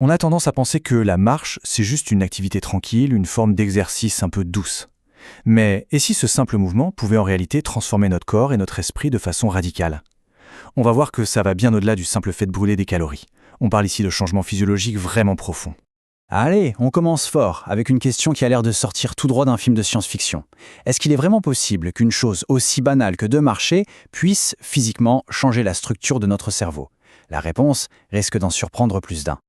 On a tendance à penser que la marche, c'est juste une activité tranquille, une forme d'exercice un peu douce. Mais et si ce simple mouvement pouvait en réalité transformer notre corps et notre esprit de façon radicale? On va voir que ça va bien au-delà du simple fait de brûler des calories. On parle ici de changements physiologiques vraiment profonds. Allez, on commence fort, avec une question qui a l'air de sortir tout droit d'un film de science-fiction. Est-ce qu'il est vraiment possible qu'une chose aussi banale que de marcher puisse, physiquement, changer la structure de notre cerveau? La réponse risque d'en surprendre plus d'un.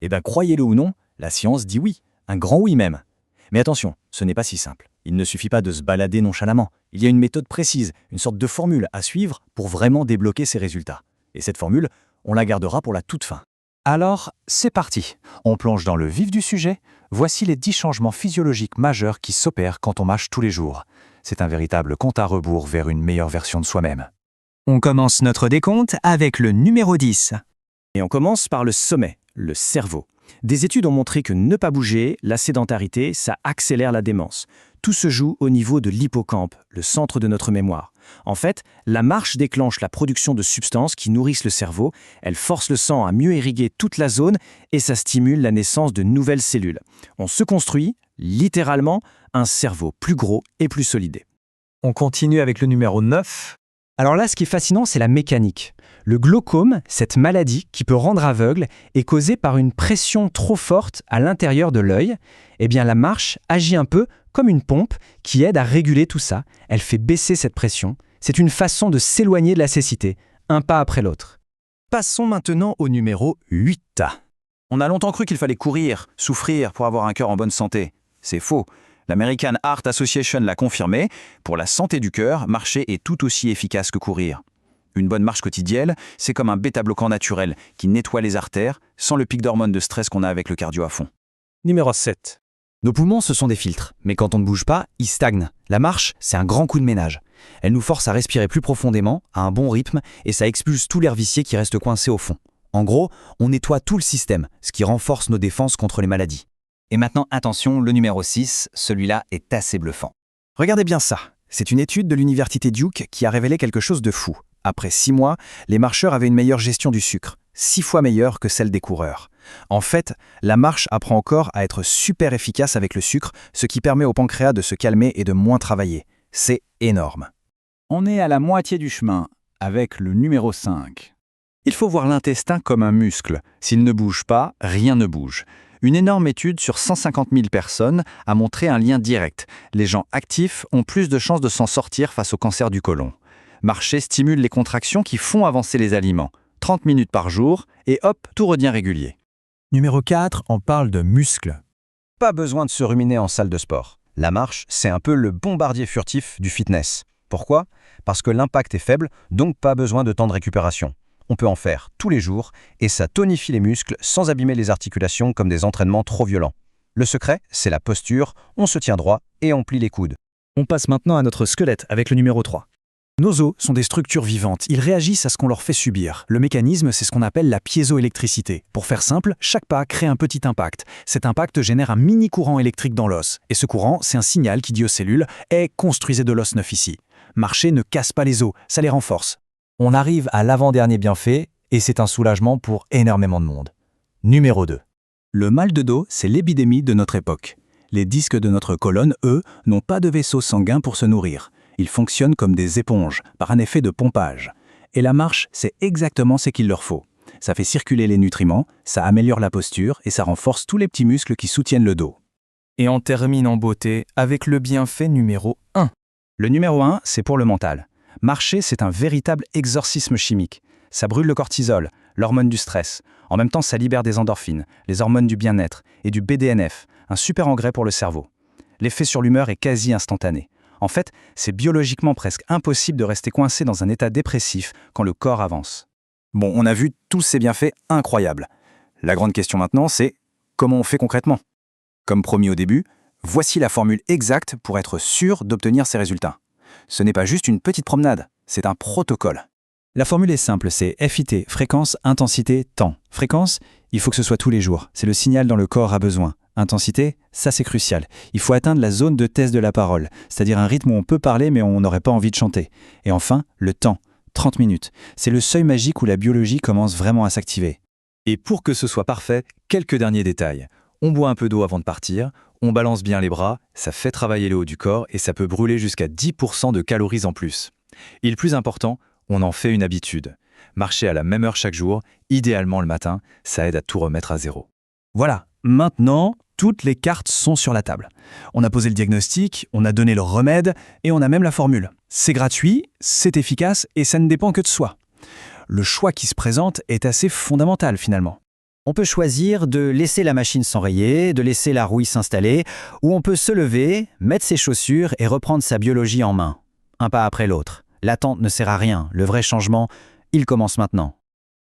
Eh bien, croyez-le ou non, la science dit oui, un grand oui même. Mais attention, ce n'est pas si simple. Il ne suffit pas de se balader nonchalamment. Il y a une méthode précise, une sorte de formule à suivre pour vraiment débloquer ces résultats. Et cette formule, on la gardera pour la toute fin. Alors, c'est parti. On plonge dans le vif du sujet. Voici les 10 changements physiologiques majeurs qui s'opèrent quand on marche tous les jours. C'est un véritable compte à rebours vers une meilleure version de soi-même. On commence notre décompte avec le numéro 10. Et on commence par le sommet, le cerveau. Des études ont montré que ne pas bouger, la sédentarité, ça accélère la démence. Tout se joue au niveau de l'hippocampe, le centre de notre mémoire. En fait, la marche déclenche la production de substances qui nourrissent le cerveau, elle force le sang à mieux irriguer toute la zone et ça stimule la naissance de nouvelles cellules. On se construit, littéralement, un cerveau plus gros et plus solide. On continue avec le numéro 9. Alors là, ce qui est fascinant, c'est la mécanique. Le glaucome, cette maladie qui peut rendre aveugle, est causée par une pression trop forte à l'intérieur de l'œil. Eh bien, la marche agit un peu comme une pompe qui aide à réguler tout ça. Elle fait baisser cette pression. C'est une façon de s'éloigner de la cécité, un pas après l'autre. Passons maintenant au numéro 8. On a longtemps cru qu'il fallait courir, souffrir pour avoir un cœur en bonne santé. C'est faux. L'American Heart Association l'a confirmé. Pour la santé du cœur, marcher est tout aussi efficace que courir. Une bonne marche quotidienne, c'est comme un bêta-bloquant naturel qui nettoie les artères sans le pic d'hormones de stress qu'on a avec le cardio à fond. Numéro 7. Nos poumons, ce sont des filtres, mais quand on ne bouge pas, ils stagnent. La marche, c'est un grand coup de ménage. Elle nous force à respirer plus profondément, à un bon rythme, et ça expulse tout l'air vicié qui reste coincé au fond. En gros, on nettoie tout le système, ce qui renforce nos défenses contre les maladies. Et maintenant, attention, le numéro 6, celui-là est assez bluffant. Regardez bien ça. C'est une étude de l'université Duke qui a révélé quelque chose de fou. Après 6 mois, les marcheurs avaient une meilleure gestion du sucre, 6 fois meilleure que celle des coureurs. En fait, la marche apprend au corps à être super efficace avec le sucre, ce qui permet au pancréas de se calmer et de moins travailler. C'est énorme. On est à la moitié du chemin, avec le numéro 5. Il faut voir l'intestin comme un muscle. S'il ne bouge pas, rien ne bouge. Une énorme étude sur 150 000 personnes a montré un lien direct. Les gens actifs ont plus de chances de s'en sortir face au cancer du côlon. Marcher stimule les contractions qui font avancer les aliments. 30 minutes par jour, et hop, tout redevient régulier. Numéro 4, on parle de muscles. Pas besoin de se ruminer en salle de sport. La marche, c'est un peu le bombardier furtif du fitness. Pourquoi? Parce que l'impact est faible, donc pas besoin de temps de récupération. On peut en faire tous les jours, et ça tonifie les muscles sans abîmer les articulations comme des entraînements trop violents. Le secret, c'est la posture, on se tient droit et on plie les coudes. On passe maintenant à notre squelette avec le numéro 3. Nos os sont des structures vivantes, ils réagissent à ce qu'on leur fait subir. Le mécanisme, c'est ce qu'on appelle la piézoélectricité. Pour faire simple, chaque pas crée un petit impact. Cet impact génère un mini courant électrique dans l'os. Et ce courant, c'est un signal qui dit aux cellules « Hey, construisez de l'os neuf ici ». Marcher ne casse pas les os, ça les renforce. On arrive à l'avant-dernier bienfait, et c'est un soulagement pour énormément de monde. Numéro 2. Le mal de dos, c'est l'épidémie de notre époque. Les disques de notre colonne, eux, n'ont pas de vaisseaux sanguins pour se nourrir. Ils fonctionnent comme des éponges, par un effet de pompage. Et la marche, c'est exactement ce qu'il leur faut. Ça fait circuler les nutriments, ça améliore la posture et ça renforce tous les petits muscles qui soutiennent le dos. Et on termine en beauté avec le bienfait numéro 1. Le numéro 1, c'est pour le mental. Marcher, c'est un véritable exorcisme chimique. Ça brûle le cortisol, l'hormone du stress. En même temps, ça libère des endorphines, les hormones du bien-être et du BDNF, un super engrais pour le cerveau. L'effet sur l'humeur est quasi instantané. En fait, c'est biologiquement presque impossible de rester coincé dans un état dépressif quand le corps avance. Bon, on a vu tous ces bienfaits incroyables. La grande question maintenant, c'est comment on fait concrètement? Comme promis au début, voici la formule exacte pour être sûr d'obtenir ces résultats. Ce n'est pas juste une petite promenade, c'est un protocole. La formule est simple, c'est FIT, fréquence, intensité, temps. Fréquence, il faut que ce soit tous les jours, c'est le signal dont le corps a besoin. Intensité, ça c'est crucial. Il faut atteindre la zone de test de la parole, c'est-à-dire un rythme où on peut parler mais on n'aurait pas envie de chanter. Et enfin, le temps, 30 minutes. C'est le seuil magique où la biologie commence vraiment à s'activer. Et pour que ce soit parfait, quelques derniers détails. On boit un peu d'eau avant de partir, on balance bien les bras, ça fait travailler le haut du corps et ça peut brûler jusqu'à 10% de calories en plus. Et le plus important, on en fait une habitude. Marcher à la même heure chaque jour, idéalement le matin, ça aide à tout remettre à zéro. Voilà, maintenant, toutes les cartes sont sur la table. On a posé le diagnostic, on a donné le remède et on a même la formule. C'est gratuit, c'est efficace et ça ne dépend que de soi. Le choix qui se présente est assez fondamental finalement. On peut choisir de laisser la machine s'enrayer, de laisser la rouille s'installer, ou on peut se lever, mettre ses chaussures et reprendre sa biologie en main. Un pas après l'autre. L'attente ne sert à rien. Le vrai changement, il commence maintenant.